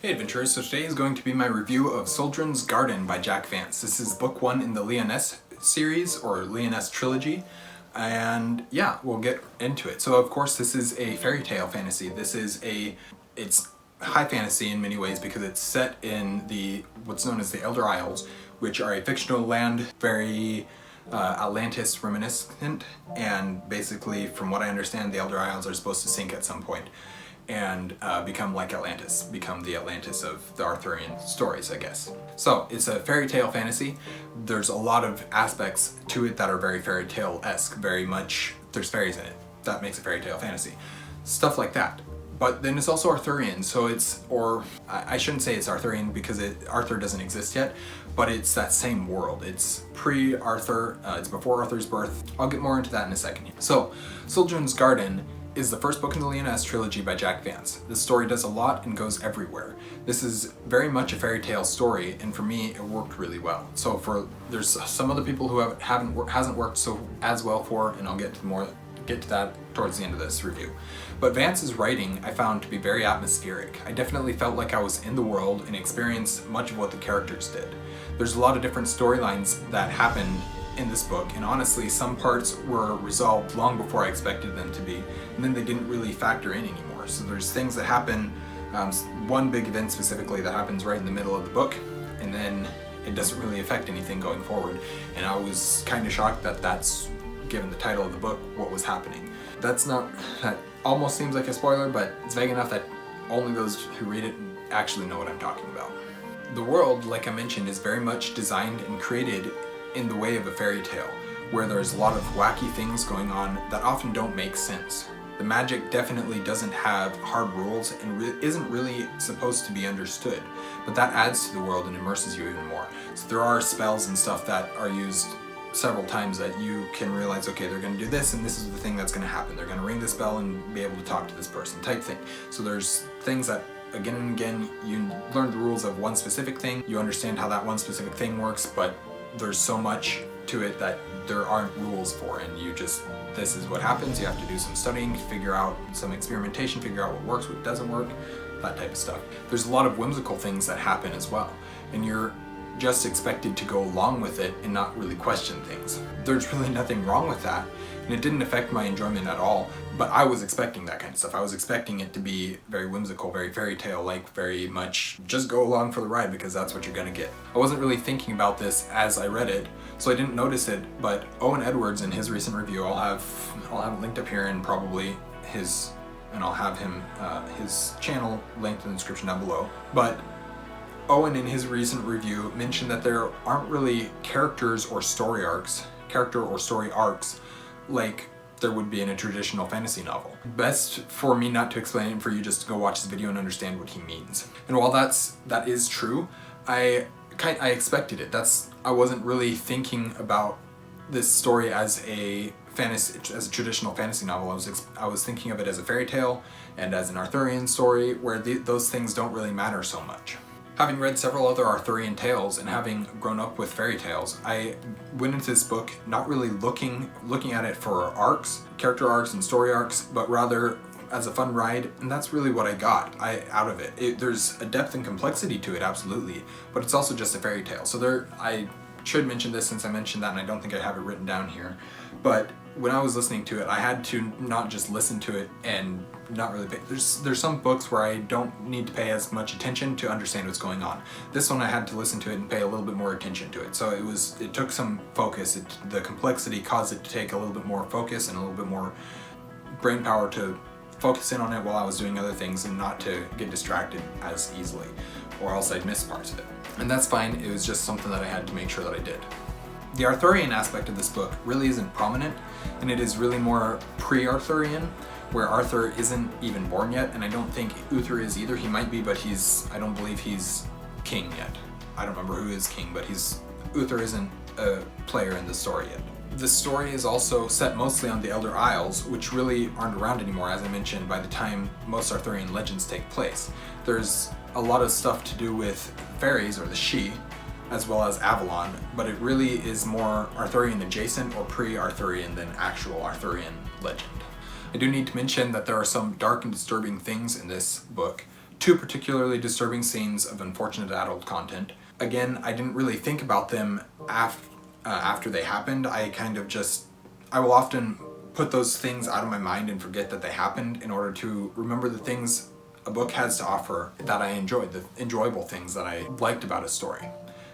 Hey adventurers, so today is going to be my review of Suldrun's Garden by Jack Vance. This is book 1 in the Lyonesse series, or Lyonesse Trilogy, and yeah, we'll get into it. So of course this is a fairy tale fantasy. It's high fantasy in many ways because it's set in what's known as the Elder Isles, which are a fictional land, very Atlantis reminiscent, and basically from what I understand the Elder Isles are supposed to sink at some point and become like Atlantis, become the Atlantis of the Arthurian stories, I guess. So it's a fairy tale fantasy. There's a lot of aspects to it that are very fairy tale-esque, very much, there's fairies in it. That makes a fairy tale fantasy. Stuff like that. But then it's also Arthurian, so I shouldn't say it's Arthurian because Arthur doesn't exist yet, but it's that same world. It's pre-Arthur, it's before Arthur's birth. I'll get more into that in a second. So, Suldrun's Garden is the first book in the Lyonesse Trilogy by Jack Vance. This story does a lot and goes everywhere. This is very much a fairy tale story, and for me, it worked really well. So there's some other people who hasn't worked as well for, and I'll get to that towards the end of this review. But Vance's writing I found to be very atmospheric. I definitely felt like I was in the world and experienced much of what the characters did. There's a lot of different storylines that happened in this book, and honestly some parts were resolved long before I expected them to be, and then they didn't really factor in anymore. So there's things that happen, one big event specifically that happens right in the middle of the book, and then it doesn't really affect anything going forward, and I was kind of shocked that that's, given the title of the book, what was happening. That almost seems like a spoiler, but it's vague enough that only those who read it actually know what I'm talking about. The world, like I mentioned, is very much designed and created in the way of a fairy tale, where there's a lot of wacky things going on that often don't make sense. The magic definitely doesn't have hard rules and isn't really supposed to be understood, but that adds to the world and immerses you even more. So there are spells and stuff that are used several times that you can realize, okay, they're going to do this and this is the thing that's going to happen. They're going to ring this bell and be able to talk to this person type thing. So there's things that again and again you learn the rules of one specific thing, you understand how that one specific thing works, but there's so much to it that there aren't rules for, and this is what happens. You have to do some studying, figure out some experimentation, figure out what works, what doesn't work, that type of stuff. There's a lot of whimsical things that happen as well, and you're just expected to go along with it and not really question things. There's really nothing wrong with that, and it didn't affect my enjoyment at all, but I was expecting that kind of stuff. I was expecting it to be very whimsical, very fairy tale-like, very much just go along for the ride because that's what you're gonna get. I wasn't really thinking about this as I read it, so I didn't notice it, but Owen Edwards in his recent review, I'll have it linked up here and probably I'll have his channel linked in the description down below, but Owen in his recent review mentioned that there aren't really character or story arcs like there would be in a traditional fantasy novel. Best for me not to explain it, for you just to go watch this video and understand what he means. And while that is true, I expected it. I wasn't really thinking about this story as a traditional fantasy novel. I was thinking of it as a fairy tale and as an Arthurian story where those things don't really matter so much. Having read several other Arthurian tales and having grown up with fairy tales, I went into this book not really looking at it for character arcs and story arcs, but rather as a fun ride, and that's really what I got out of it. There's a depth and complexity to it, absolutely, but it's also just a fairy tale. So I should mention this since I mentioned that and I don't think I have it written down here, but when I was listening to it, I had to not just listen to it and not really pay. There's some books where I don't need to pay as much attention to understand what's going on. This one I had to listen to it and pay a little bit more attention to it. So it took some focus. The complexity caused it to take a little bit more focus and a little bit more brain power to focus in on it while I was doing other things and not to get distracted as easily, or else I'd miss parts of it. And that's fine, it was just something that I had to make sure that I did. The Arthurian aspect of this book really isn't prominent, and it is really more pre-Arthurian, where Arthur isn't even born yet, and I don't think Uther is either. He might be, but I don't believe he's king yet. I don't remember who is king, but Uther isn't a player in the story yet. The story is also set mostly on the Elder Isles, which really aren't around anymore, as I mentioned, by the time most Arthurian legends take place. There's a lot of stuff to do with fairies, or the Sidhe, as well as Avalon, but it really is more Arthurian adjacent or pre-Arthurian than actual Arthurian legend. I do need to mention that there are some dark and disturbing things in this book, two particularly disturbing scenes of unfortunate adult content. Again, I didn't really think about them after they happened. I will often put those things out of my mind and forget that they happened in order to remember the things a book has to offer that I enjoyed, the enjoyable things that I liked about a story.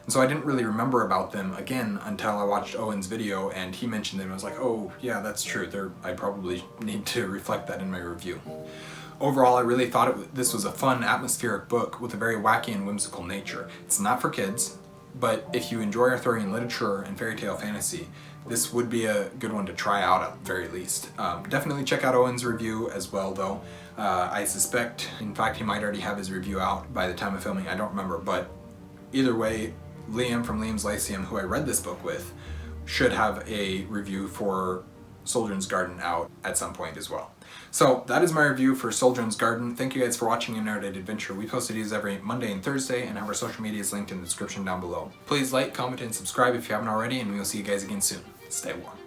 And so I didn't really remember about them again until I watched Owen's video and he mentioned them. I was like, oh yeah, that's true. I probably need to reflect that in my review. Overall, I really thought this was a fun, atmospheric book with a very wacky and whimsical nature. It's not for kids, but if you enjoy Arthurian literature and fairy tale fantasy, this would be a good one to try out at the very least. Definitely check out Owen's review as well though. I suspect, in fact, he might already have his review out by the time of filming, I don't remember, but either way, Liam from Liam's Lyceum, who I read this book with, should have a review for Suldrun's Garden out at some point as well. So that is my review for Suldrun's Garden. Thank you guys for watching an Erudite Adventure. We post these every Monday and Thursday and have our social medias linked in the description down below. Please like, comment, and subscribe if you haven't already, and we will see you guys again soon. Stay warm.